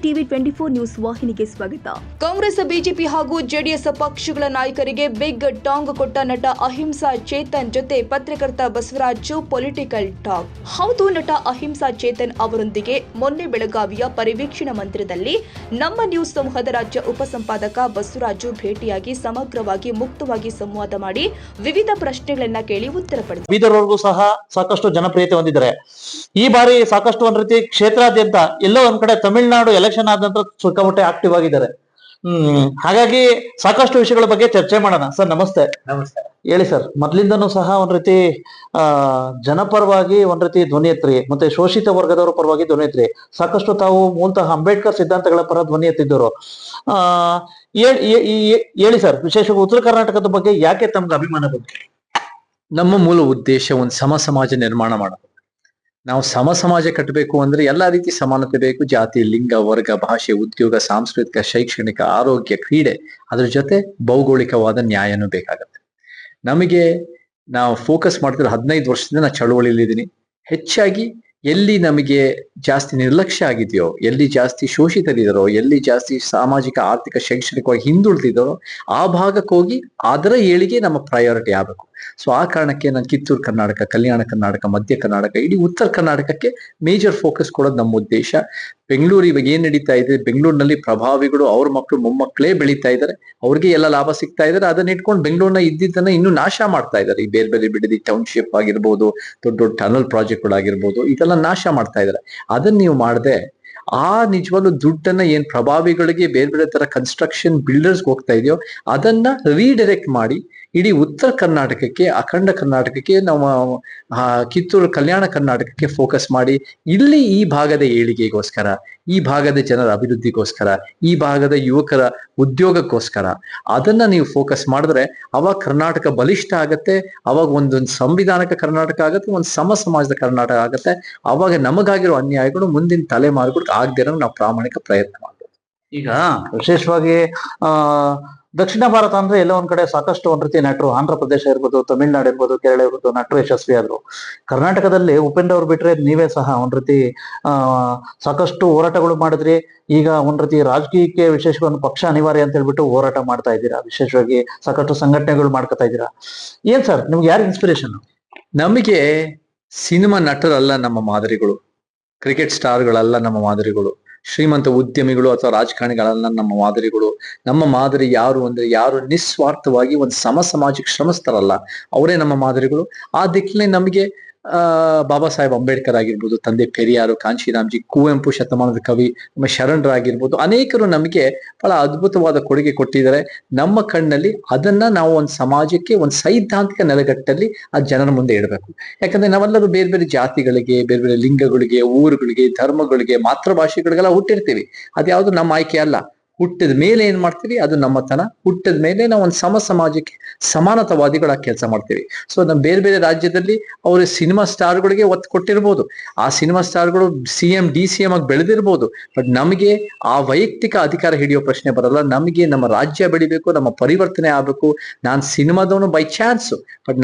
TV 24 news ವಾಹಿನಿಗೆ ಸ್ವಾಗತ. Congress, BJP ಹಾಗೂ ಜೆಡಿಎಸ್ ಪಕ್ಷಗಳ ನಾಯಕರಿಗೆ ಬಿಗ್ ಟಾಂಗ್ ಕೊಟ್ಟ ನಟ ಅಹಿಂಸಾ ಚೇತನ್ ಜೊತೆ ಪತ್ರಕರ್ತ ಬಸವರಾಜು ಪೊಲಿಟಿಕಲ್ ಟಾಕ್. ಹೌದು, ನಟ ಅಹಿಂಸಾ ಚೇತನ್ ಅವರೊಂದಿಗೆ ಮೊನ್ನೆ ಬೆಳಗಾವಿಯ ಪರಿವೀಕ್ಷಣಾ ಮಂದಿರದಲ್ಲಿ ನಮ್ಮ ನ್ಯೂಸ್ ಸಮೂಹದ ರಾಜ್ಯ ಉಪಸಂಪಾದಕ ಬಸವರಾಜು ಭೇಟಿಯಾಗಿ ಸಮಗ್ರವಾಗಿ ಮುಕ್ತವಾಗಿ ಸಂವಾದ ಮಾಡಿ ವಿವಿಧ ಪ್ರಶ್ನೆಗಳನ್ನ ಕೇಳಿ ಉತ್ತರ ಪಡೆದರು. ಬೀದರ್ವರೆಗೂ ಸಹ ಸಾಕಷ್ಟು ಜನಪ್ರಿಯತೆ ಹೊಂದಿದ್ದಾರೆ. ಈ ಬಾರಿ ಸಾಕಷ್ಟು ಒಂದ್ ರೀತಿ ಕ್ಷೇತ್ರಾದ್ಯಂತ ಎಲ್ಲೋ ಒಂದ್ ಕಡೆ ತಮಿಳುನಾಡು ಎಲೆಕ್ಷನ್ ಆದ ನಂತರ ಸಿಕ್ಕಾಪಟ್ಟೆ ಆಕ್ಟಿವ್ ಆಗಿದ್ದಾರೆ. ಹಾಗಾಗಿ ಸಾಕಷ್ಟು ವಿಷಯಗಳ ಬಗ್ಗೆ ಚರ್ಚೆ ಮಾಡೋಣ. ಸರ್ ನಮಸ್ತೆ. ನಮಸ್ಕಾರ. ಹೇಳಿ ಸರ್, ಮೊದ್ಲಿಂದನೂ ಸಹ ಒಂದ್ ರೀತಿ ಜನಪರವಾಗಿ ಒಂದ್ ರೀತಿ ಧ್ವನಿ ಎತ್ರಿ, ಮತ್ತೆ ಶೋಷಿತ ವರ್ಗದವರ ಪರವಾಗಿ ಧ್ವನಿ ಎತ್ರಿ. ಸಾಕಷ್ಟು ತಾವು ಮೂಲತಃ ಅಂಬೇಡ್ಕರ್ ಸಿದ್ಧಾಂತಗಳ ಪರ ಧ್ವನಿ ಎತ್ತಿದ್ದವರು. ಹೇಳಿ ಸರ್, ವಿಶೇಷವಾಗಿ ಉತ್ತರ ಕರ್ನಾಟಕದ ಬಗ್ಗೆ ಯಾಕೆ ತಮ್ಗೆ ಅಭಿಮಾನ ಬಂತು? ನಮ್ಮ ಮೂಲ ಉದ್ದೇಶ ಒಂದು ಸಮಾಜ ನಿರ್ಮಾಣ ಮಾಡೋದು. ನಾವು ಸಮಾಜ ಕಟ್ಟಬೇಕು ಅಂದ್ರೆ ಎಲ್ಲಾ ರೀತಿ ಸಮಾನತೆ ಬೇಕು. ಜಾತಿ, ಲಿಂಗ, ವರ್ಗ, ಭಾಷೆ, ಉದ್ಯೋಗ, ಸಾಂಸ್ಕೃತಿಕ, ಶೈಕ್ಷಣಿಕ, ಆರೋಗ್ಯ, ಕ್ರೀಡೆ, ಅದ್ರ ಜೊತೆ ಭೌಗೋಳಿಕವಾದ ನ್ಯಾಯನೂ ಬೇಕಾಗತ್ತೆ. ನಮಗೆ ನಾವು ಫೋಕಸ್ ಮಾಡ್ತಿರೋ 15 ವರ್ಷದಿಂದ ನಾನು ಚಳವಳಿಲಿದ್ದೀನಿ. ಹೆಚ್ಚಾಗಿ ಎಲ್ಲಿ ನಮಗೆ ಜಾಸ್ತಿ ನಿರ್ಲಕ್ಷ್ಯ ಆಗಿದೆಯೋ, ಎಲ್ಲಿ ಜಾಸ್ತಿ ಶೋಷಿತರಿದ್ದಾರೋ, ಎಲ್ಲಿ ಜಾಸ್ತಿ ಸಾಮಾಜಿಕ, ಆರ್ಥಿಕ, ಶೈಕ್ಷಣಿಕವಾಗಿ ಹಿಂದುಳಿದಿದ್ದಾರೋ ಆ ಭಾಗಕ್ಕೆ ಹೋಗಿ ಅದರ ಏಳಿಗೆ ನಮ್ಮ ಪ್ರಯಾರಿಟಿ ಆಗಬೇಕು. ಸೊ ಆ ಕಾರಣಕ್ಕೆ ನಾನು ಕಿತ್ತೂರು ಕರ್ನಾಟಕ, ಕಲ್ಯಾಣ ಕರ್ನಾಟಕ, ಮಧ್ಯ ಕರ್ನಾಟಕ, ಇಡೀ ಉತ್ತರ ಕರ್ನಾಟಕಕ್ಕೆ ಮೇಜರ್ ಫೋಕಸ್ ಕೊಡೋದು ನಮ್ಮ ಉದ್ದೇಶ. ಬೆಂಗಳೂರು ಇವಾಗ ಏನ್ ನಡೀತಾ ಇದೆ, ಬೆಂಗಳೂರಿನಲ್ಲಿ ಪ್ರಭಾವಿಗಳು ಅವ್ರ ಮಕ್ಕಳು ಮೊಮ್ಮಕ್ಕಳೇ ಬೆಳೀತಾ ಇದ್ದಾರೆ, ಅವ್ರಿಗೆ ಎಲ್ಲ ಲಾಭ ಸಿಗ್ತಾ ಇದ್ದಾರೆ. ಅದನ್ನ ಇಟ್ಕೊಂಡು ಬೆಂಗಳೂರಿನ ಇದ್ದಿದ್ದನ್ನ ಇನ್ನೂ ನಾಶ ಮಾಡ್ತಾ ಇದ್ದಾರೆ. ಈ ಬೇರೆ ಬೇರೆ ಬಿಡದಿ ಟೌನ್ಶಿಪ್ ಆಗಿರ್ಬೋದು, ದೊಡ್ಡ ದೊಡ್ಡ ಟನಲ್ ಪ್ರಾಜೆಕ್ಟ್ಗಳಾಗಿರ್ಬೋದು, ಇದೆಲ್ಲ ನಾಶ ಮಾಡ್ತಾ ಇದ್ದಾರೆ. ಅದನ್ನ ನೀವು ಮಾಡದೆ ಆ ನಿಜವಾಗ್ಲೂ ದುಡ್ಡನ್ನ ಏನ್ ಪ್ರಭಾವಿಗಳಿಗೆ ಬೇರೆ ಬೇರೆ ತರ ಕನ್ಸ್ಟ್ರಕ್ಷನ್ ಬಿಲ್ಡರ್ಸ್ ಹೋಗ್ತಾ ಇದೆಯೋ ಅದನ್ನ ರೀಡೈರೆಕ್ಟ್ ಮಾಡಿ ಇಡೀ ಉತ್ತರ ಕರ್ನಾಟಕಕ್ಕೆ, ಅಖಂಡ ಕರ್ನಾಟಕಕ್ಕೆ, ನಾವು ಕಿತ್ತೂರು ಕಲ್ಯಾಣ ಕರ್ನಾಟಕಕ್ಕೆ ಫೋಕಸ್ ಮಾಡಿ ಇಲ್ಲಿ ಈ ಭಾಗದ ಏಳಿಗೆಗೋಸ್ಕರ, ಈ ಭಾಗದ ಜನರ ಅಭಿವೃದ್ಧಿಗೋಸ್ಕರ, ಈ ಭಾಗದ ಯುವಕರ ಉದ್ಯೋಗಕ್ಕೋಸ್ಕರ ಅದನ್ನ ನೀವು ಫೋಕಸ್ ಮಾಡಿದ್ರೆ ಅವಾಗ ಕರ್ನಾಟಕ ಬಲಿಷ್ಠ ಆಗತ್ತೆ. ಅವಾಗ ಒಂದೊಂದು ಸಂವಿಧಾನಕ ಕರ್ನಾಟಕ ಆಗತ್ತೆ, ಒಂದು ಸಮಾಜದ ಕರ್ನಾಟಕ ಆಗತ್ತೆ. ಅವಾಗ ನಮಗಾಗಿರೋ ಅನ್ಯಾಯಗಳು ಮುಂದಿನ ತಲೆಮಾರುಗಳು ಆಗದಿರೋ ನಾವು ಪ್ರಾಮಾಣಿಕ ಪ್ರಯತ್ನ ಮಾಡ್ಬೋದು. ಈಗ ವಿಶೇಷವಾಗಿ ದಕ್ಷಿಣ ಭಾರತ ಅಂದ್ರೆ ಎಲ್ಲ ಒಂದ್ ಕಡೆ ಸಾಕಷ್ಟು ಒಂದ್ ರೀತಿ ನಟರು, ಆಂಧ್ರ ಪ್ರದೇಶ ಇರ್ಬೋದು, ತಮಿಳ್ನಾಡು ಇರ್ಬೋದು, ಕೇರಳ ಇರ್ಬೋದು, ನಟರು ಯಶಸ್ವಿ ಆದ್ರು. ಕರ್ನಾಟಕದಲ್ಲಿ ಉಪೇಂದ್ರ ಅವ್ರು ಬಿಟ್ರೆ ನೀವೇ ಸಹ ಒಂದ್ ರೀತಿ ಸಾಕಷ್ಟು ಹೋರಾಟಗಳು ಮಾಡಿದ್ರಿ. ಈಗ ಒಂದ್ ರೀತಿ ರಾಜಕೀಯಕ್ಕೆ ವಿಶೇಷವಾಗಿ ಒಂದು ಪಕ್ಷ ಅನಿವಾರ್ಯ ಅಂತ ಹೇಳ್ಬಿಟ್ಟು ಹೋರಾಟ ಮಾಡ್ತಾ ಇದ್ದೀರಾ. ವಿಶೇಷವಾಗಿ ಸಾಕಷ್ಟು ಸಂಘಟನೆಗಳು ಮಾಡ್ಕೊತಾ ಇದ್ದೀರಾ. ಏನ್ ಸರ್ ನಿಮ್ಗೆ ಯಾರು ಇನ್ಸ್ಪಿರೇಷನ್? ನಮಗೆ ಸಿನಿಮಾ ನಟರಲ್ಲ ನಮ್ಮ ಮಾದರಿಗಳು, ಕ್ರಿಕೆಟ್ ಸ್ಟಾರ್ಗಳಲ್ಲ ನಮ್ಮ ಮಾದರಿಗಳು, ಶ್ರೀಮಂತ ಉದ್ಯಮಿಗಳು ಅಥವಾ ರಾಜಕಾರಣಿಗಳನ್ನ ನಮ್ಮ ಮಾದರಿಗಳು. ನಮ್ಮ ಮಾದರಿ ಯಾರು ಅಂದ್ರೆ ಯಾರು ನಿಸ್ವಾರ್ಥವಾಗಿ ಒಂದು ಸಮಾಜಕ್ಕೆ ಶ್ರಮಿಸ್ತಾರಲ್ಲ ಅವರೇ ನಮ್ಮ ಮಾದರಿಗಳು. ಆ ದಿಕ್ಕಿನಲ್ಲಿ ನಮಗೆ ಬಾಬಾ ಸಾಹೇಬ್ ಅಂಬೇಡ್ಕರ್ ಆಗಿರ್ಬೋದು, ತಂದೆ ಪೆರಿಯಾರು, ಕಾಂಶಿರಾಮ್ಜಿ, ಕುವೆಂಪು ಶತಮಾನದ ಕವಿ, ನಮ್ಮ ಶರಣರಾಗಿರ್ಬೋದು, ಅನೇಕರು ನಮಗೆ ಬಹಳ ಅದ್ಭುತವಾದ ಕೊಡುಗೆ ಕೊಟ್ಟಿದ್ದಾರೆ. ನಮ್ಮ ಕಣ್ಣಲ್ಲಿ ಅದನ್ನ ನಾವು ಒಂದು ಸಮಾಜಕ್ಕೆ ಒಂದು ಸೈದ್ಧಾಂತಿಕ ನೆಲೆಗಟ್ಟಲ್ಲಿ ಆ ಜನರ ಮುಂದೆ ಇಡಬೇಕು. ಯಾಕಂದ್ರೆ ನಾವೆಲ್ಲರೂ ಬೇರೆ ಬೇರೆ ಜಾತಿಗಳಿಗೆ, ಬೇರೆ ಬೇರೆ ಲಿಂಗಗಳಿಗೆ, ಊರುಗಳಿಗೆ, ಧರ್ಮಗಳಿಗೆ, ಮಾತೃಭಾಷೆಗಳಿಗೆಲ್ಲ ಹುಟ್ಟಿರ್ತೀವಿ. ಅದ್ಯಾವುದು ನಮ್ಮ ಆಯ್ಕೆ ಅಲ್ಲ. ಹುಟ್ಟಿದ ಮೇಲೆ ಏನ್ ಮಾಡ್ತೀವಿ ಅದು ನಮ್ಮತನ. ಹುಟ್ಟಿದ ಮೇಲೆ ನಾವು ಒಂದು ಸಮಾಜಕ್ಕೆ ಸಮಾನತಾವಾದಿಗಳಾಗಿ ಕೆಲಸ ಮಾಡ್ತೀವಿ. ಸೊ ನಮ್ಮ ಬೇರೆ ಬೇರೆ ರಾಜ್ಯದಲ್ಲಿ ಅವರು ಸಿನಿಮಾ ಸ್ಟಾರ್ಗಳಿಗೆ ಒತ್ತು ಕೊಟ್ಟಿರ್ಬೋದು, ಆ ಸಿನಿಮಾ ಸ್ಟಾರ್ಗಳು CM DCM ಆಗಿ ಬೆಳೆದಿರ್ಬೋದು. ಬಟ್ ನಮಗೆ ಆ ವೈಯಕ್ತಿಕ ಅಧಿಕಾರ ಹಿಡಿಯೋ ಪ್ರಶ್ನೆ ಬರಲ್ಲ. ನಮಗೆ ನಮ್ಮ ರಾಜ್ಯ ಬೆಳಿಬೇಕು, ನಮ್ಮ ಪರಿವರ್ತನೆ ಆಗ್ಬೇಕು. ನಾನು ಸಿನಿಮಾದವನು ಬೈ ಚಾನ್ಸ್, ಬಟ್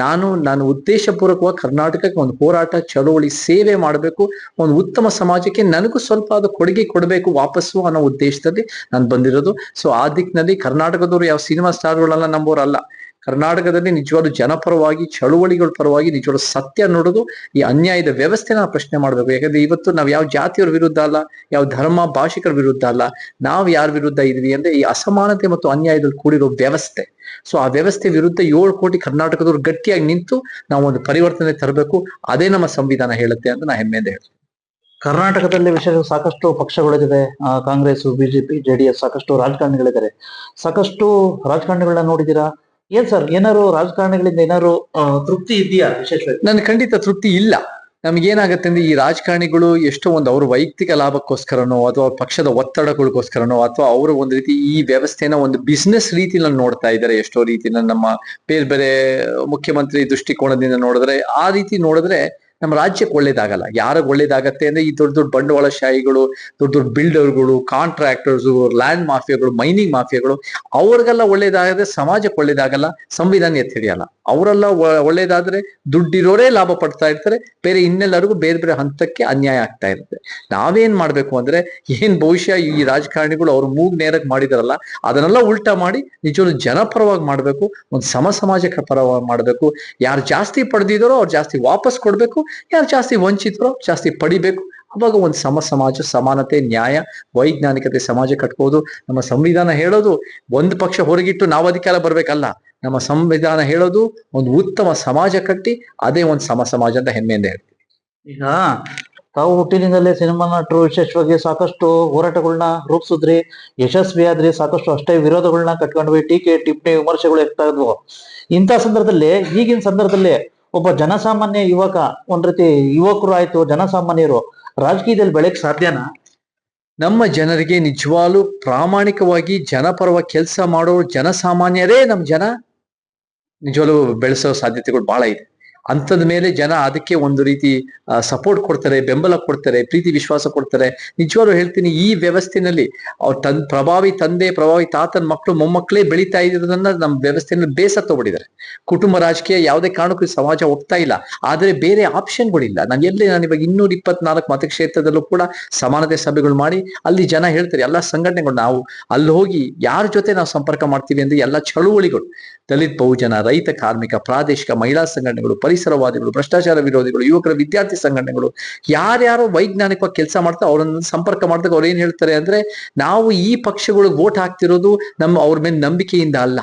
ನಾನು ಉದ್ದೇಶಪೂರ್ವಕವಾಗಿ ಕರ್ನಾಟಕಕ್ಕೆ ಒಂದು ಹೋರಾಟ, ಚಳವಳಿ, ಸೇವೆ ಮಾಡಬೇಕು. ಒಂದು ಉತ್ತಮ ಸಮಾಜಕ್ಕೆ ನನಗೂ ಸ್ವಲ್ಪ ಅದು ಕೊಡುಗೆ ಕೊಡಬೇಕು ವಾಪಸ್ಸು ಅನ್ನೋ ಉದ್ದೇಶದಲ್ಲಿ ನಾನು ಬಂದಿರೋದು. ಸೊ ಆ ದಿಕ್ಕಿನಲ್ಲಿ ಕರ್ನಾಟಕದವರು ಯಾವ ಸಿನಿಮಾ ಸ್ಟಾರ್ಗಳೆಲ್ಲ ನಂಬೋರಲ್ಲ. ಕರ್ನಾಟಕದಲ್ಲಿ ನಿಜವಾಗ್ಲೂ ಜನಪರವಾಗಿ, ಚಳುವಳಿಗಳ ಪರವಾಗಿ ನಿಜವಾಗ್ಲೂ ಸತ್ಯ ನೋಡೋದು, ಈ ಅನ್ಯಾಯದ ವ್ಯವಸ್ಥೆನ ಪ್ರಶ್ನೆ ಮಾಡ್ಬೇಕು. ಯಾಕಂದ್ರೆ ಇವತ್ತು ನಾವು ಯಾವ ಜಾತಿಯವ್ರ ವಿರುದ್ಧ ಅಲ್ಲ, ಯಾವ ಧರ್ಮ ಭಾಷಿಕರ ವಿರುದ್ಧ ಅಲ್ಲ, ನಾವು ಯಾರ ವಿರುದ್ಧ ಇದೀವಿ ಅಂದ್ರೆ ಈ ಅಸಮಾನತೆ ಮತ್ತು ಅನ್ಯಾಯದಲ್ಲಿ ಕೂಡಿರೋ ವ್ಯವಸ್ಥೆ. ಸೊ ಆ ವ್ಯವಸ್ಥೆ ವಿರುದ್ಧ 7 ಕೋಟಿ ಕರ್ನಾಟಕದವ್ರು ಗಟ್ಟಿಯಾಗಿ ನಿಂತು ನಾವು ಒಂದು ಪರಿವರ್ತನೆ ತರಬೇಕು. ಅದೇ ನಮ್ಮ ಸಂವಿಧಾನ ಹೇಳುತ್ತೆ ಅಂತ ನಾ ಹೆಮ್ಮೆಯಿಂದ ಹೇಳ್ತೀನಿ. ಕರ್ನಾಟಕದಲ್ಲಿ ವಿಶೇಷ ಸಾಕಷ್ಟು ಪಕ್ಷಗಳಿದೆ, ಕಾಂಗ್ರೆಸ್, ಬಿಜೆಪಿ, JDS, ಸಾಕಷ್ಟು ರಾಜಕಾರಣಿಗಳಿದ್ದಾರೆ. ಸಾಕಷ್ಟು ರಾಜಕಾರಣಿಗಳನ್ನ ನೋಡಿದೀರಾ. ಏನ್ ಸರ್ ಏನಾದ್ರು ರಾಜಕಾರಣಿಗಳಿಂದ ಏನಾದ್ರು ತೃಪ್ತಿ ಇದೆಯಾ? ವಿಶೇಷವಾಗಿ ನನ್ ಖಂಡಿತ ತೃಪ್ತಿ ಇಲ್ಲ. ನಮ್ಗೇನಾಗತ್ತೆ ಅಂದ್ರೆ ಈ ರಾಜಕಾರಣಿಗಳು ಎಷ್ಟೋ ಒಂದು ಅವ್ರ ವೈಯಕ್ತಿಕ ಲಾಭಕ್ಕೋಸ್ಕರನೋ ಅಥವಾ ಪಕ್ಷದ ಒತ್ತಡಗಳಿಗೋಸ್ಕರನೋ ಅಥವಾ ಅವರು ಒಂದು ರೀತಿ ಈ ವ್ಯವಸ್ಥೆನ ಒಂದು ಬಿಸ್ನೆಸ್ ರೀತಿನಲ್ಲಿ ನೋಡ್ತಾ ಇದ್ದಾರೆ. ಎಷ್ಟೋ ರೀತಿನ ನಮ್ಮ ಬೇರೆ ಬೇರೆ ಮುಖ್ಯಮಂತ್ರಿ ದೃಷ್ಟಿಕೋನದಿಂದ ನೋಡಿದ್ರೆ, ಆ ರೀತಿ ನೋಡಿದ್ರೆ ನಮ್ಮ ರಾಜ್ಯಕ್ಕೆ ಒಳ್ಳೇದಾಗಲ್ಲ. ಯಾರಿಗೆ ಒಳ್ಳೇದಾಗತ್ತೆ ಅಂದ್ರೆ ಈ ದೊಡ್ಡ ದೊಡ್ಡ ಬಂಡವಾಳಶಾಹಿಗಳು, ದೊಡ್ಡ ದೊಡ್ಡ ಬಿಲ್ಡರ್ಗಳು, ಕಾಂಟ್ರಾಕ್ಟರ್ಸ್, ಲ್ಯಾಂಡ್ ಮಾಫಿಯಾಗಳು, ಮೈನಿಂಗ್ ಮಾಫಿಯಾಗಳು, ಅವ್ರಿಗೆಲ್ಲ ಒಳ್ಳೇದಾಗದೆ ಸಮಾಜಕ್ಕೆ ಒಳ್ಳೇದಾಗಲ್ಲ, ಸಂವಿಧಾನ ಎತ್ತಿ ಹಿಡಿಯಲ್ಲ. ಅವರೆಲ್ಲ ಒಳ್ಳೇದಾದ್ರೆ ದುಡ್ಡಿರೋರೇ ಲಾಭ ಪಡ್ತಾ ಇರ್ತಾರೆ, ಬೇರೆ ಇನ್ನೆಲ್ಲರಿಗೂ ಬೇರೆ ಬೇರೆ ಹಂತಕ್ಕೆ ಅನ್ಯಾಯ ಆಗ್ತಾ ಇರುತ್ತೆ. ನಾವೇನ್ ಮಾಡ್ಬೇಕು ಅಂದ್ರೆ, ಏನ್ ಬಹುಶಃ ಈ ರಾಜಕಾರಣಿಗಳು ಅವ್ರು ಮೂಗ್ ನೇರಕ್ಕೆ ಮಾಡಿದಾರಲ್ಲ, ಅದನ್ನೆಲ್ಲ ಉಲ್ಟಾ ಮಾಡಿ ನಿಜವಾಗ್ಲೂ ಜನಪರವಾಗಿ ಮಾಡ್ಬೇಕು, ಒಂದು ಸಮಾಜಕ್ಕೆ ಪರವಾಗಿ ಮಾಡ್ಬೇಕು. ಯಾರು ಜಾಸ್ತಿ ಪಡೆದಿದ್ದಾರೋ ಅವ್ರು ಜಾಸ್ತಿ ವಾಪಸ್ ಕೊಡ್ಬೇಕು, ಯಾರು ಜಾಸ್ತಿ ವಂಚಿತರೋ ಜಾಸ್ತಿ ಪಡಿಬೇಕು. ಅವಾಗ ಒಂದು ಸಮಾಜ, ಸಮಾನತೆ, ನ್ಯಾಯ, ವೈಜ್ಞಾನಿಕತೆ ಸಮಾಜ ಕಟ್ಬೋದು. ನಮ್ಮ ಸಂವಿಧಾನ ಹೇಳೋದು ಒಂದು ಪಕ್ಷ ಹೊರಗಿಟ್ಟು ನಾವು ಅಧಿಕಾರ ಬರ್ಬೇಕಲ್ಲ. ನಮ್ಮ ಸಂವಿಧಾನ ಹೇಳೋದು ಒಂದು ಉತ್ತಮ ಸಮಾಜ ಕಟ್ಟಿ ಅದೇ ಒಂದು ಸಮಾಜ ಅಂತ ಹೆಮ್ಮೆಯಿಂದ ಹೇಳ್ತೀವಿ. ಈಗ ತಾವು ಹುಟ್ಟಿನಿಂದಲೇ ಸಿನಿಮಾ ನಟರು ವಿಶೇಷವಾಗಿ ಸಾಕಷ್ಟು ಹೋರಾಟಗಳನ್ನ ರೂಪಿಸಿದ್ರಿ, ಯಶಸ್ವಿ ಆದ್ರಿ, ಸಾಕಷ್ಟು ಅಷ್ಟೇ ವಿರೋಧಗಳನ್ನ ಕಟ್ಕೊಂಡ್ವಿ, ಟೀಕೆ ಟಿಪ್ಪಣಿ ವಿಮರ್ಶೆಗಳು ಇರ್ತಾ ಇದ್ವು. ಇಂಥ ಸಂದರ್ಭದಲ್ಲಿ, ಈಗಿನ ಸಂದರ್ಭದಲ್ಲಿ ಒಬ್ಬ ಜನಸಾಮಾನ್ಯ ಯುವಕ, ಒಂದ್ ರೀತಿ ಯುವಕರು ಆಯ್ತು, ಜನಸಾಮಾನ್ಯರು ರಾಜಕೀಯದಲ್ಲಿ ಬೆಳೆಯಕ್ ಸಾಧ್ಯನಾ? ನಮ್ಮ ಜನರಿಗೆ ನಿಜವಾಗ್ಲೂ ಪ್ರಾಮಾಣಿಕವಾಗಿ ಜನಪರವಾಗಿ ಕೆಲಸ ಮಾಡೋ ಜನಸಾಮಾನ್ಯರೇ ನಮ್ಮ ಜನ ನಿಜವಾಗ್ಲೂ ಬೆಳೆಸೋ ಸಾಧ್ಯತೆಗಳು ಬಹಳ ಇದೆ. ಅಂಥದ್ ಮೇಲೆ ಜನ ಅದಕ್ಕೆ ಒಂದು ರೀತಿ ಸಪೋರ್ಟ್ ಕೊಡ್ತಾರೆ, ಬೆಂಬಲ ಕೊಡ್ತಾರೆ, ಪ್ರೀತಿ ವಿಶ್ವಾಸ ಕೊಡ್ತಾರೆ. ನಿಜವಾಗ್ಲೂ ಹೇಳ್ತೀನಿ, ಈ ವ್ಯವಸ್ಥೆನಲ್ಲಿ ಅವ್ರ ಪ್ರಭಾವಿ ತಂದೆ, ಪ್ರಭಾವಿ ತಾತನ ಮಕ್ಕಳು, ಮೊಮ್ಮಕ್ಕಳೇ ಬೆಳೀತಾ ಇರೋದನ್ನ ನಮ್ಮ ವ್ಯವಸ್ಥೆಯಲ್ಲಿ ಬೇಸತ್ತೋಗ್ಬಿಟ್ಟಿದ್ದಾರೆ. ಕುಟುಂಬ ರಾಜಕೀಯ ಯಾವುದೇ ಕಾರಣಕ್ಕೂ ಸಮಾಜ ಒಪ್ತಾ ಇಲ್ಲ. ಆದ್ರೆ ಬೇರೆ ಆಪ್ಷನ್ಗಳಿಲ್ಲ. ನಾನು ಇವಾಗ 224 ಮತಕ್ಷೇತ್ರದಲ್ಲೂ ಕೂಡ ಸಮಾನತೆ ಸಭೆಗಳು ಮಾಡಿ ಅಲ್ಲಿ ಜನ ಹೇಳ್ತಾರೆ, ಎಲ್ಲ ಸಂಘಟನೆಗಳು, ನಾವು ಅಲ್ಲಿ ಹೋಗಿ ಯಾರ ಜೊತೆ ನಾವು ಸಂಪರ್ಕ ಮಾಡ್ತೀವಿ ಅಂದ್ರೆ ಎಲ್ಲ ಚಳುವಳಿಗಳು, ದಲಿತ, ಬಹುಜನ, ರೈತ, ಕಾರ್ಮಿಕ, ಪ್ರಾದೇಶಿಕ, ಮಹಿಳಾ ಸಂಘಟನೆಗಳು, ಪರಿಸರವಾದಿಗಳು, ಭ್ರಷ್ಟಾಚಾರ ವಿರೋಧಿಗಳು, ಯುವಕರ ವಿದ್ಯಾರ್ಥಿ ಸಂಘಟನೆಗಳು, ಯಾರ್ಯಾರೋ ವೈಜ್ಞಾನಿಕವಾಗಿ ಕೆಲಸ ಮಾಡ್ತಾ ಅವರನ್ನು ಸಂಪರ್ಕ ಮಾಡಿದಾಗ ಅವ್ರು ಏನ್ ಹೇಳ್ತಾರೆ ಅಂದ್ರೆ, ನಾವು ಈ ಪಕ್ಷಗಳಿಗೆ ವೋಟ್ ಹಾಕ್ತಿರೋದು ಅವ್ರ ಮೇಲೆ ನಂಬಿಕೆಯಿಂದ ಅಲ್ಲ,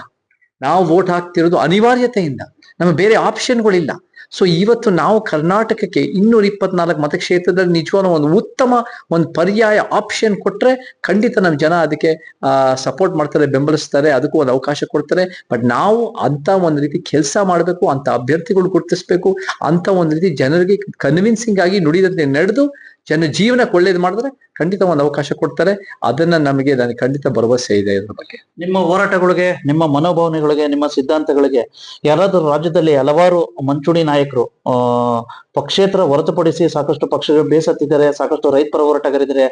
ನಾವು ವೋಟ್ ಹಾಕ್ತಿರೋದು ಅನಿವಾರ್ಯತೆಯಿಂದ, ನಮ್ಮ ಬೇರೆ ಆಪ್ಷನ್ಗಳಿಲ್ಲ. ಸೊ ಇವತ್ತು ನಾವು ಕರ್ನಾಟಕಕ್ಕೆ 224 ಮತಕ್ಷೇತ್ರದಲ್ಲಿ ನಿಜವಾದ ಒಂದು ಉತ್ತಮ ಒಂದು ಪರ್ಯಾಯ ಆಪ್ಷನ್ ಕೊಟ್ರೆ ಖಂಡಿತ ನಮ್ಮ ಜನ ಅದಕ್ಕೆ ಸಪೋರ್ಟ್ ಮಾಡ್ತಾರೆ, ಬೆಂಬಲಿಸ್ತಾರೆ, ಅದಕ್ಕೂ ಒಂದು ಅವಕಾಶ ಕೊಡ್ತಾರೆ. ಬಟ್ ನಾವು ಅಂತ ಒಂದು ರೀತಿ ಕೆಲಸ ಮಾಡಬೇಕು, ಅಂತ ಅಭ್ಯರ್ಥಿಗಳು ಗುರುತಿಸ್ಬೇಕು, ಅಂತ ಒಂದು ರೀತಿ ಜನರಿಗೆ ಕನ್ವಿನ್ಸಿಂಗ್ ಆಗಿ ನುಡಿದಂತೆ ನಡೆದು ಜನ ಜೀವನಕ್ಕೆ ಒಳ್ಳೇದು ಮಾಡಿದ್ರೆ ಖಂಡಿತ ಒಂದು ಅವಕಾಶ ಕೊಡ್ತಾರೆ. ಅದನ್ನ ನನಗೆ ಖಂಡಿತ ಭರವಸೆ ಇದೆ ಇದ್ರ ಬಗ್ಗೆ. ನಿಮ್ಮ ಹೋರಾಟಗಳಿಗೆ, ನಿಮ್ಮ ಮನೋಭಾವನೆಗಳಿಗೆ, ನಿಮ್ಮ ಸಿದ್ಧಾಂತಗಳಿಗೆ ಯಾರಾದ್ರೂ ರಾಜ್ಯದಲ್ಲಿ ಹಲವಾರು ಮಂಚೂಣಿ ನಾಯಕರು ಪಕ್ಷೇತರ ಹೊರತುಪಡಿಸಿ ಸಾಕಷ್ಟು ಪಕ್ಷಗಳು ಬೇಸತ್ತಿದ್ದಾರೆ, ಸಾಕಷ್ಟು ರೈತ ಪರ ಹೋರಾಟಗಾರಿದ್ದಾರೆ,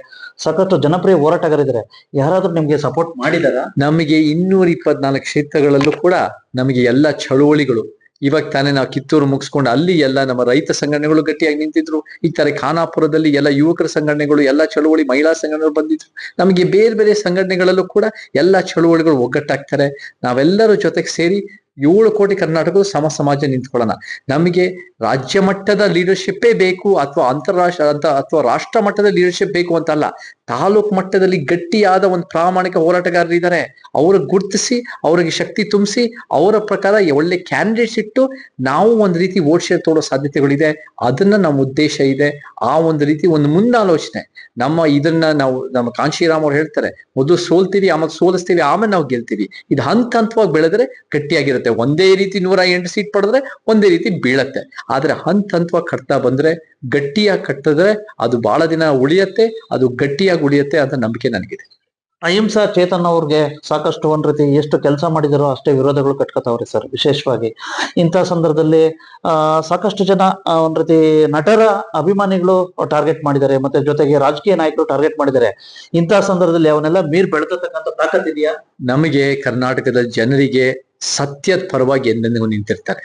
ಸಾಕಷ್ಟು ಜನಪ್ರಿಯ ಹೋರಾಟಗಾರಿದ್ದಾರೆ, ಯಾರಾದ್ರೂ ನಿಮ್ಗೆ ಸಪೋರ್ಟ್ ಮಾಡಿದಾರ? ನಮಗೆ 224 ಕ್ಷೇತ್ರಗಳಲ್ಲೂ ಕೂಡ ನಮಗೆ ಎಲ್ಲ ಚಳುವಳಿಗಳು, ಇವಾಗ ತಾನೇ ನಾವು ಕಿತ್ತೂರು ಮುಗಿಸ್ಕೊಂಡು ಅಲ್ಲಿ ಎಲ್ಲ ನಮ್ಮ ರೈತ ಸಂಘಟನೆಗಳು ಗಟ್ಟಿಯಾಗಿ ನಿಂತಿದ್ರು. ಈ ತರ ಖಾನಾಪುರದಲ್ಲಿ ಎಲ್ಲ ಯುವಕರ ಸಂಘಟನೆಗಳು, ಎಲ್ಲ ಚಳುವಳಿ, ಮಹಿಳಾ ಸಂಘಟನೆಗಳು ಬಂದಿದ್ರು. ನಮಗೆ ಬೇರೆ ಬೇರೆ ಸಂಘಟನೆಗಳಲ್ಲೂ ಕೂಡ ಎಲ್ಲ ಚಳುವಳಿಗಳು ಒಗ್ಗಟ್ಟಾಗ್ತಾರೆ. ನಾವೆಲ್ಲರೂ ಜೊತೆಗೆ ಸೇರಿ 7 ಕೋಟಿ ಕರ್ನಾಟಕದ ಸಮಾಜ ನಿಂತ್ಕೊಳ್ಳೋಣ. ನಮಗೆ ರಾಜ್ಯ ಮಟ್ಟದ ಲೀಡರ್ಶಿಪ್ಪೇ ಬೇಕು ಅಥವಾ ಅಥವಾ ರಾಷ್ಟ್ರ ಮಟ್ಟದ ಲೀಡರ್ಶಿಪ್ ಬೇಕು ಅಂತಲ್ಲ. ತಾಲೂಕು ಮಟ್ಟದಲ್ಲಿ ಗಟ್ಟಿಯಾದ ಒಂದು ಪ್ರಾಮಾಣಿಕ ಹೋರಾಟಗಾರರು ಇದ್ದಾರೆ, ಅವ್ರಿಗೆ ಗುರ್ತಿಸಿ, ಅವ್ರಿಗೆ ಶಕ್ತಿ ತುಂಬಿಸಿ, ಅವರ ಪ್ರಕಾರ ಒಳ್ಳೆ ಕ್ಯಾಂಡಿಡೇಟ್ಸ್ ಇಟ್ಟು ನಾವು ಒಂದು ರೀತಿ ವೋಟ್ ಶೇರ್ ತೋಡೋ ಸಾಧ್ಯತೆಗಳಿದೆ. ಅದನ್ನ ನಮ್ಮ ಉದ್ದೇಶ ಇದೆ. ಆ ಒಂದು ರೀತಿ ಒಂದು ಮುಂದಾಲೋಚನೆ ಇದನ್ನ ನಮ್ಮ ಕಾಂಶಿರಾಮ್ ಅವ್ರು ಹೇಳ್ತಾರೆ, ಮೊದಲು ಸೋಲ್ತೀವಿ, ಆಮೇಲೆ ಸೋಲಿಸ್ತೀವಿ, ಆಮೇಲೆ ನಾವು ಗೆಲ್ತೀವಿ. ಇದು ಹಂತವಾಗಿ ಬೆಳೆದ್ರೆ ಗಟ್ಟಿಯಾಗಿರುತ್ತೆ. ಒಂದೇ ರೀತಿ 108 ಸೀಟ್ ಪಡೆದ್ರೆ ಒಂದೇ ರೀತಿ ಬೀಳತ್ತೆ. ಆದ್ರೆ ಹಂತವಾಗಿ ಕಟ್ತಾ ಬಂದ್ರೆ, ಗಟ್ಟಿಯಾಗಿ ಕಟ್ಟಿದ್ರೆ ಅದು ಬಹಳ ದಿನ ಉಳಿಯತ್ತೆ, ಅದು ಗಟ್ಟಿಯಾಗಿ ಉಳಿಯತ್ತೆ ಅಂತ ನಂಬಿಕೆ ನನಗಿದೆ. ಅಹಿಂಸಾ ಚೇತನ್ ಅವ್ರಿಗೆ ಸಾಕಷ್ಟು ಒಂದ್ ರೀತಿ ಎಷ್ಟು ಕೆಲಸ ಮಾಡಿದಾರೋ ಅಷ್ಟೇ ವಿರೋಧಗಳು ಕಟ್ಕೋತಾವ್ರಿ ಸರ್. ವಿಶೇಷವಾಗಿ ಇಂಥ ಸಂದರ್ಭದಲ್ಲಿ ಸಾಕಷ್ಟು ಜನ ಒಂದ್ ರೀತಿ ನಟರ ಅಭಿಮಾನಿಗಳು ಟಾರ್ಗೆಟ್ ಮಾಡಿದ್ದಾರೆ, ಮತ್ತೆ ಜೊತೆಗೆ ರಾಜಕೀಯ ನಾಯಕರು ಟಾರ್ಗೆಟ್ ಮಾಡಿದ್ದಾರೆ. ಇಂಥ ಸಂದರ್ಭದಲ್ಲಿ ಅವನ್ನೆಲ್ಲ ಮೀರ್ ಬೆಳೆದತಕ್ಕಂಥ ತಾಕತ್ತಿದೆಯಾ? ನಮಗೆ ಕರ್ನಾಟಕದ ಜನರಿಗೆ ಸತ್ಯದ ಪರವಾಗಿ ಎಂದೆಂದಿಗೂ ನಿಂತಿರ್ತಾರೆ.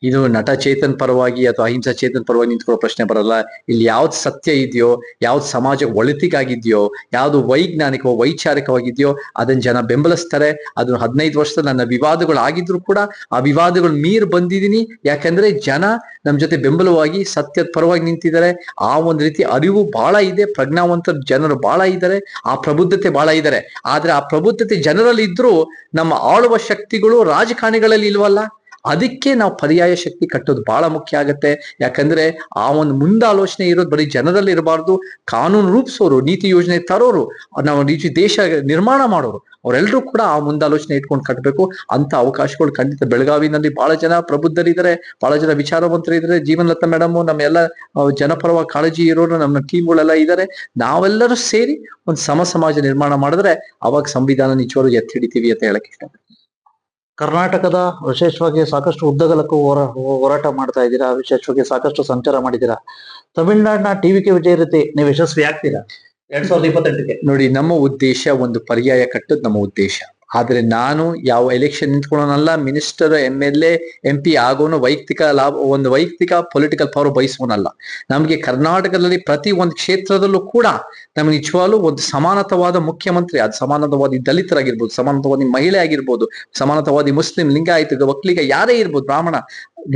ಇದು ನಟ ಚೇತನ್ ಪರವಾಗಿ ಅಥವಾ ಅಹಿಂಸಾ ಚೇತನ್ ಪರವಾಗಿ ನಿಂತ್ಕೊಳ್ಳೋ ಪ್ರಶ್ನೆ ಬರಲ್ಲ. ಇಲ್ಲಿ ಯಾವ್ದು ಸತ್ಯ ಇದೆಯೋ, ಯಾವ್ದು ಸಮಾಜ ಒಳಿತಿಗಾಗಿದೆಯೋ, ಯಾವ್ದು ವೈಜ್ಞಾನಿಕವೋ ವೈಚಾರಿಕವಾಗಿದೆಯೋ ಅದನ್ನ ಜನ ಬೆಂಬಲಿಸ್ತಾರೆ. ಅದನ್ನ 15 ವರ್ಷದಲ್ಲಿ ನನ್ನ ವಿವಾದಗಳು ಆಗಿದ್ರು ಕೂಡ ಆ ವಿವಾದಗಳು ಮೀರ್ ಬಂದಿದ್ದೀನಿ. ಯಾಕಂದ್ರೆ ಜನ ನಮ್ ಜೊತೆ ಬೆಂಬಲವಾಗಿ ಸತ್ಯದ ಪರವಾಗಿ ನಿಂತಿದ್ದಾರೆ. ಆ ಒಂದು ರೀತಿ ಅರಿವು ಬಹಳ ಇದೆ, ಪ್ರಜ್ಞಾವಂತ ಜನರು ಬಹಳ ಇದ್ದಾರೆ, ಆ ಪ್ರಬುದ್ಧತೆ ಬಹಳ ಇದ್ದಾರೆ. ಆದ್ರೆ ಆ ಪ್ರಬುದ್ಧತೆ ಜನರಲ್ಲಿ ಇದ್ರೂ ನಮ್ಮ ಆಳುವ ಶಕ್ತಿಗಳು ರಾಜಕಾರಣಿಗಳಲ್ಲಿ ಇಲ್ವಲ್ಲ. ಅದಕ್ಕೆ ನಾವು ಪರ್ಯಾಯ ಶಕ್ತಿ ಕಟ್ಟೋದು ಬಹಳ ಮುಖ್ಯ ಆಗತ್ತೆ. ಯಾಕಂದ್ರೆ ಆ ಒಂದು ಮುಂದಾಲೋಚನೆ ಇರೋದು ಬರೀ ಜನರಲ್ಲಿ ಇರಬಾರ್ದು. ಕಾನೂನು ರೂಪಿಸೋರು, ನೀತಿ ಯೋಜನೆ ತರೋರು, ನಾವು ದೇಶ ನಿರ್ಮಾಣ ಮಾಡೋರು, ಅವರೆಲ್ಲರೂ ಕೂಡ ಆ ಮುಂದಾಲೋಚನೆ ಇಟ್ಕೊಂಡು ಕಟ್ಟಬೇಕು. ಅಂತ ಅವಕಾಶಗಳು ಖಂಡಿತ ಬೆಳಗಾವಿನಲ್ಲಿ ಬಹಳ ಜನ ಪ್ರಬುದ್ಧರಿದ್ದಾರೆ, ಬಹಳ ಜನ ವಿಚಾರವಂತರಿದ್ದಾರೆ. ಜೀವನಲತಾ ಮೇಡಮ್, ನಮ್ಮ ಎಲ್ಲ ಜನಪರವಾಗಿ ಕಾಳಜಿ ಇರೋರು ನಮ್ಮ ಟೀಮ್ಗಳೆಲ್ಲ ಇದ್ದಾರೆ. ನಾವೆಲ್ಲರೂ ಸೇರಿ ಒಂದು ಸಮಾಜ ನಿರ್ಮಾಣ ಮಾಡಿದ್ರೆ ಅವಾಗ ಸಂವಿಧಾನ ನಿಜವಾಗ್ಲೂ ಎತ್ತಿ ಹಿಡಿತೀವಿ ಅಂತ ಹೇಳಕ್ ಇಷ್ಟ. ಕರ್ನಾಟಕದ ವಿಶೇಷವಾಗಿ ಸಾಕಷ್ಟು ಉದ್ದಗಲಕ್ಕೂ ಹೋರಾಟ ಮಾಡ್ತಾ ಇದ್ದೀರಾ, ವಿಶೇಷವಾಗಿ ಸಾಕಷ್ಟು ಸಂಚಾರ ಮಾಡಿದ್ದೀರಾ. ತಮಿಳುನಾಡಿನ ಟಿವಿಕೆ ವಿಜಯ ರೀತಿ ನೀವು ಯಶಸ್ವಿ ಆಗ್ತೀರಾ 2028ಕ್ಕೆ? ನೋಡಿ, ನಮ್ಮ ಉದ್ದೇಶ ಒಂದು ಪರ್ಯಾಯ ಕಟ್ಟೋದು ನಮ್ಮ ಉದ್ದೇಶ. ಆದ್ರೆ ನಾನು ಯಾವ ಎಲೆಕ್ಷನ್ ನಿಂತ್ಕೊಳ್ಳೋನಲ್ಲ, ಮಿನಿಸ್ಟರ್ MLA MP ಆಗೋನು ವೈಯಕ್ತಿಕ ಪೊಲಿಟಿಕಲ್ ಪವರ್ ಬಯಸುವನಲ್ಲ. ನಮಗೆ ಕರ್ನಾಟಕದಲ್ಲಿ ಪ್ರತಿ ಒಂದು ಕ್ಷೇತ್ರದಲ್ಲೂ ಕೂಡ ನಮ್ಗೆ ನಿಜವಾಗ್ಲೂ ಒಂದು ಸಮಾನತವಾದ ಮುಖ್ಯಮಂತ್ರಿ, ಅದು ಸಮಾನತವಾದಿ ದಲಿತರಾಗಿರ್ಬೋದು, ಸಮಾನತವಾದಿ ಮಹಿಳೆ ಆಗಿರ್ಬೋದು, ಸಮಾನತವಾದಿ ಮುಸ್ಲಿಂ, ಲಿಂಗಾಯತ, ಒಕ್ಕಲಿಗ, ಯಾರೇ ಇರ್ಬೋದು, ಬ್ರಾಹ್ಮಣ,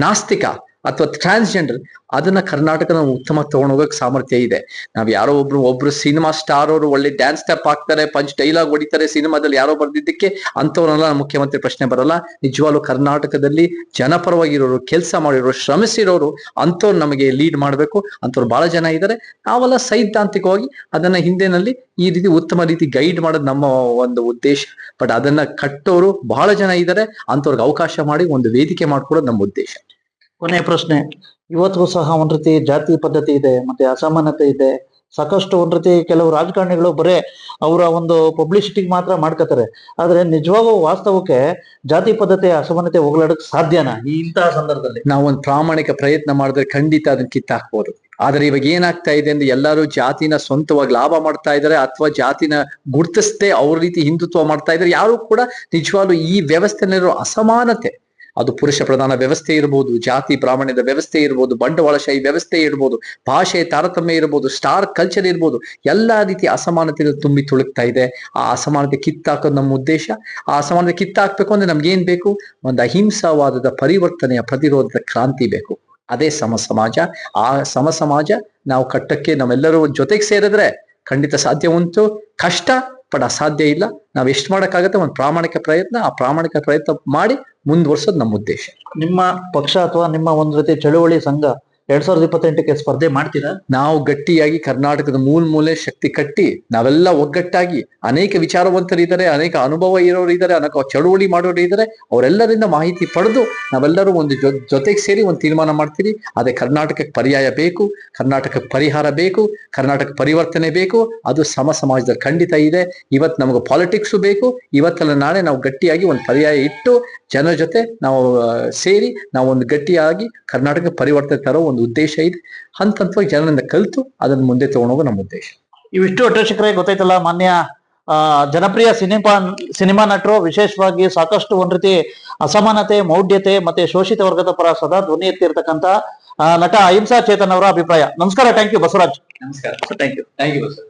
ನಾಸ್ತಿಕ ಅಥವಾ ಟ್ರಾನ್ಸ್ಜೆಂಡರ್, ಅದನ್ನ ಕರ್ನಾಟಕದ ಉತ್ತಮ ತಗೊಂಡೋಗಕ್ಕೆ ಸಾಮರ್ಥ್ಯ ಇದೆ. ನಾವ್ ಯಾರೋ ಒಬ್ರು ಸಿನಿಮಾ ಸ್ಟಾರ್ ಅವರು ಒಳ್ಳೆ ಡ್ಯಾನ್ಸ್ ಸ್ಟೆಪ್ ಹಾಕ್ತಾರೆ, ಪಂಚ್ ಡೈಲಾಗ್ ಹೊಡಿತಾರೆ ಸಿನಿಮಾದಲ್ಲಿ, ಯಾರೋ ಬರ್ದಿದ್ದಕ್ಕೆ ಅಂತವ್ರನ್ನೆಲ್ಲ ಮುಖ್ಯಮಂತ್ರಿ ಪ್ರಶ್ನೆ ಬರಲ್ಲ. ನಿಜವಾಗ್ಲೂ ಕರ್ನಾಟಕದಲ್ಲಿ ಜನಪರವಾಗಿರೋರು, ಕೆಲಸ ಮಾಡಿರೋರು, ಶ್ರಮಿಸಿರೋರು, ಅಂಥವ್ರು ನಮಗೆ ಲೀಡ್ ಮಾಡ್ಬೇಕು. ಅಂಥವ್ರು ಬಹಳ ಜನ ಇದ್ದಾರೆ. ನಾವೆಲ್ಲ ಸೈದ್ಧಾಂತಿಕವಾಗಿ ಅದನ್ನ ಹಿಂದೆನಲ್ಲಿ ಈ ರೀತಿ ಉತ್ತಮ ರೀತಿ ಗೈಡ್ ಮಾಡೋದು ನಮ್ಮ ಒಂದು ಉದ್ದೇಶ. ಬಟ್ ಅದನ್ನ ಕಟ್ಟೋರು ಬಹಳ ಜನ ಇದ್ದಾರೆ. ಅಂಥವ್ರಿಗೆ ಅವಕಾಶ ಮಾಡಿ ಒಂದು ವೇದಿಕೆ ಮಾಡ್ಕೊಡೋದು ನಮ್ಮ ಉದ್ದೇಶ. ಕೊನೆಯ ಪ್ರಶ್ನೆ, ಇವತ್ತಿಗೂ ಸಹ ಒಂದ್ ರೀತಿ ಜಾತಿ ಪದ್ಧತಿ ಇದೆ, ಮತ್ತೆ ಅಸಮಾನತೆ ಇದೆ. ಸಾಕಷ್ಟು ಒಂದ್ ರೀತಿ ಕೆಲವು ರಾಜಕಾರಣಿಗಳು ಬರೇ ಅವರ ಒಂದು ಪಬ್ಲಿಸಿಟಿಗೆ ಮಾತ್ರ ಮಾಡ್ಕೋತಾರೆ. ಆದ್ರೆ ನಿಜವಾಗೂ ವಾಸ್ತವಕ್ಕೆ ಜಾತಿ ಪದ್ಧತಿ, ಅಸಮಾನತೆ ಹೋಗ್ಲಾಡಕ್ ಸಾಧ್ಯನಾ ಈ ಇಂತಹ ಸಂದರ್ಭದಲ್ಲಿ? ನಾವೊಂದು ಪ್ರಾಮಾಣಿಕ ಪ್ರಯತ್ನ ಮಾಡಿದ್ರೆ ಖಂಡಿತ ಅದನ್ನ ಕಿತ್ತಾಕ್ಬೋದು. ಆದ್ರೆ ಇವಾಗ ಏನಾಗ್ತಾ ಇದೆ ಅಂದ್ರೆ ಎಲ್ಲರೂ ಜಾತಿನ ಸ್ವಂತವಾಗಿ ಲಾಭ ಮಾಡ್ತಾ ಇದಾರೆ, ಅಥವಾ ಜಾತಿನ ಗುರ್ತಿಸದೆ ಅವ್ರ ರೀತಿ ಹಿಂದುತ್ವ ಮಾಡ್ತಾ ಇದಾರೆ. ಯಾರು ಕೂಡ ನಿಜವಾಗ್ಲೂ ಈ ವ್ಯವಸ್ಥೆನಲ್ಲಿರೋ ಅಸಮಾನತೆ, ಅದು ಪುರುಷ ಪ್ರಧಾನ ವ್ಯವಸ್ಥೆ ಇರ್ಬೋದು, ಜಾತಿ ಬ್ರಾಹ್ಮಣ್ಯದ ವ್ಯವಸ್ಥೆ ಇರ್ಬೋದು, ಬಂಡವಾಳಶಾಹಿ ವ್ಯವಸ್ಥೆ ಇರ್ಬೋದು, ಭಾಷೆ ತಾರತಮ್ಯ ಇರ್ಬೋದು, ಸ್ಟಾರ್ ಕಲ್ಚರ್ ಇರ್ಬೋದು, ಎಲ್ಲಾ ರೀತಿಯ ಅಸಮಾನತೆಗಳು ತುಂಬಿ ತುಳುಕ್ತಾ ಇದೆ. ಆ ಅಸಮಾನತೆ ಕಿತ್ತಾಕೋದು ನಮ್ಮ ಉದ್ದೇಶ. ಆ ಅಸಮಾನತೆ ಕಿತ್ತಾಕ್ಬೇಕು ಅಂದ್ರೆ ನಮ್ಗೆ ಏನ್ ಬೇಕು? ಒಂದು ಅಹಿಂಸಾವಾದದ ಪರಿವರ್ತನೆಯ ಪ್ರತಿರೋಧದ ಕ್ರಾಂತಿ ಬೇಕು. ಅದೇ ಸಮ ಸಮಾಜ. ಆ ಸಮ ಸಮಾಜ ನಾವು ಕಟ್ಟಕ್ಕೆ ನಾವೆಲ್ಲರೂ ಜೊತೆಗೆ ಸೇರಿದ್ರೆ ಖಂಡಿತ ಸಾಧ್ಯ ಉಂಟು. ಕಷ್ಟ, ಬಟ್ ಅಸಾಧ್ಯ ಇಲ್ಲ. ನಾವ್ ಎಷ್ಟು ಮಾಡಕ್ಕಾಗತ್ತೆ ಒಂದು ಪ್ರಾಮಾಣಿಕ ಪ್ರಯತ್ನ, ಆ ಪ್ರಾಮಾಣಿಕ ಪ್ರಯತ್ನ ಮಾಡಿ ಮುಂದುವರ್ಸೋದು ನಮ್ಮ ಉದ್ದೇಶ. ನಿಮ್ಮ ಪಕ್ಷ ಅಥವಾ ನಿಮ್ಮ ಒಂದ್ ರೀತಿ ಚಳುವಳಿ ಸಂಘ 2028ಕ್ಕೆ ಸ್ಪರ್ಧೆ ಮಾಡ್ತೀರಾ? ನಾವು ಗಟ್ಟಿಯಾಗಿ ಕರ್ನಾಟಕದ ಮೂಲೆ ಶಕ್ತಿ ಕಟ್ಟಿ ನಾವೆಲ್ಲ ಒಗ್ಗಟ್ಟಾಗಿ, ಅನೇಕ ವಿಚಾರವಂತರಿದ್ದಾರೆ, ಅನೇಕ ಅನುಭವ ಇರೋರು ಇದ್ದಾರೆ, ಅನೇಕ ಚಳುವಳಿ ಮಾಡೋರು ಇದ್ದಾರೆ, ಅವರೆಲ್ಲರಿಂದ ಮಾಹಿತಿ ಪಡೆದು ನಾವೆಲ್ಲರೂ ಒಂದು ಜೊತೆಗೆ ಸೇರಿ ಒಂದು ತೀರ್ಮಾನ ಮಾಡ್ತೀರಿ. ಅದೇ ಕರ್ನಾಟಕಕ್ಕೆ ಪರ್ಯಾಯ ಬೇಕು, ಕರ್ನಾಟಕಕ್ಕೆ ಪರಿಹಾರ ಬೇಕು, ಕರ್ನಾಟಕ ಪರಿವರ್ತನೆ ಬೇಕು. ಅದು ಸಮ ಸಮಾಜದಲ್ಲಿ ಖಂಡಿತ ಇದೆ. ಇವತ್ತು ನಮಗೆ ಪಾಲಿಟಿಕ್ಸು ಬೇಕು. ಇವತ್ತಲ್ಲ ನಾಳೆ ನಾವು ಗಟ್ಟಿಯಾಗಿ ಒಂದು ಪರ್ಯಾಯ ಇಟ್ಟು ಜನರ ಜೊತೆ ನಾವು ಸೇರಿ ನಾವು ಒಂದು ಗಟ್ಟಿಯಾಗಿ ಕರ್ನಾಟಕ ಪರಿವರ್ತನೆ ತರೋ ಒಂದು ಉದ್ದೇಶ ಇದೆ. ಹಂತವಾಗಿ ಜನರಿಂದ ಕಲಿತು ಅದನ್ನ ಮುಂದೆ ತಗೊಂಡೋಗೋ ನಮ್ಮ ಉದ್ದೇಶ. ಇವಿಷ್ಟು ಅಟೋಶಿಕರೇ ಗೊತ್ತಾಯ್ತಲ್ಲ. ಮಾನ್ಯ ಜನಪ್ರಿಯ ಸಿನಿಮಾ ನಟರು, ವಿಶೇಷವಾಗಿ ಸಾಕಷ್ಟು ಒಂದ್ ರೀತಿ ಅಸಮಾನತೆ, ಮೌಢ್ಯತೆ ಮತ್ತೆ ಶೋಷಿತ ವರ್ಗದ ಪರ ಸದಾ ಧ್ವನಿ ಎತ್ತಿರ್ತಕ್ಕಂತ ನಟ ಅಹಿಂಸಾ ಚೇತನ್ ಅವರ ಅಭಿಪ್ರಾಯ. ನಮಸ್ಕಾರ. Thank you Basavaraj. ನಮಸ್ಕಾರ. Thank you. Thank you Basavaraj.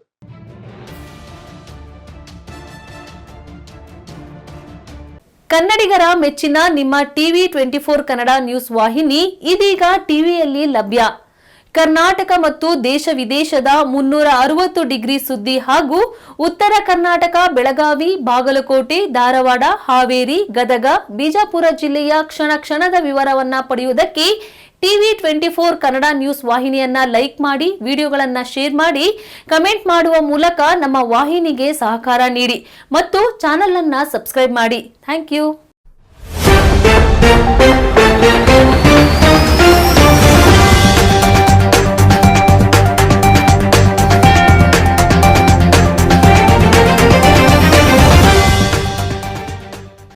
ಕನ್ನಡಿಗರ ಮೆಚ್ಚಿನ ನಿಮ್ಮ ಟಿವಿ 24 ಕನ್ನಡ ನ್ಯೂಸ್ ವಾಹಿನಿ ಇದೀಗ ಟಿವಿಯಲ್ಲಿ ಲಭ್ಯ. ಕರ್ನಾಟಕ ಮತ್ತು ದೇಶ ವಿದೇಶದ 360 ಡಿಗ್ರಿ ಸುದ್ದಿ ಹಾಗೂ ಉತ್ತರ ಕರ್ನಾಟಕ, ಬೆಳಗಾವಿ, ಬಾಗಲಕೋಟೆ, ಧಾರವಾಡ, ಹಾವೇರಿ, ಗದಗ, ಬಿಜಾಪುರ ಜಿಲ್ಲೆಯ ಕ್ಷಣ ಕ್ಷಣದ ವಿವರವನ್ನ ಪಡೆಯುವುದಕ್ಕೆ ಟಿವಿ 24 ಕನ್ನಡ ನ್ಯೂಸ್ ವಾಹಿನಿಯನ್ನ ಲೈಕ್ ಮಾಡಿ, ವಿಡಿಯೋಗಳನ್ನ ಶೇರ್ ಮಾಡಿ, ಕಮೆಂಟ್ ಮಾಡುವ ಮೂಲಕ ನಮ್ಮ ವಾಹಿನಿಗೆ ಸಹಕಾರ ನೀಡಿ ಮತ್ತು ಚಾನೆಲ್ ಅನ್ನ ಸಬ್ಸ್ಕ್ರೈಬ್ ಮಾಡಿ. Thank you.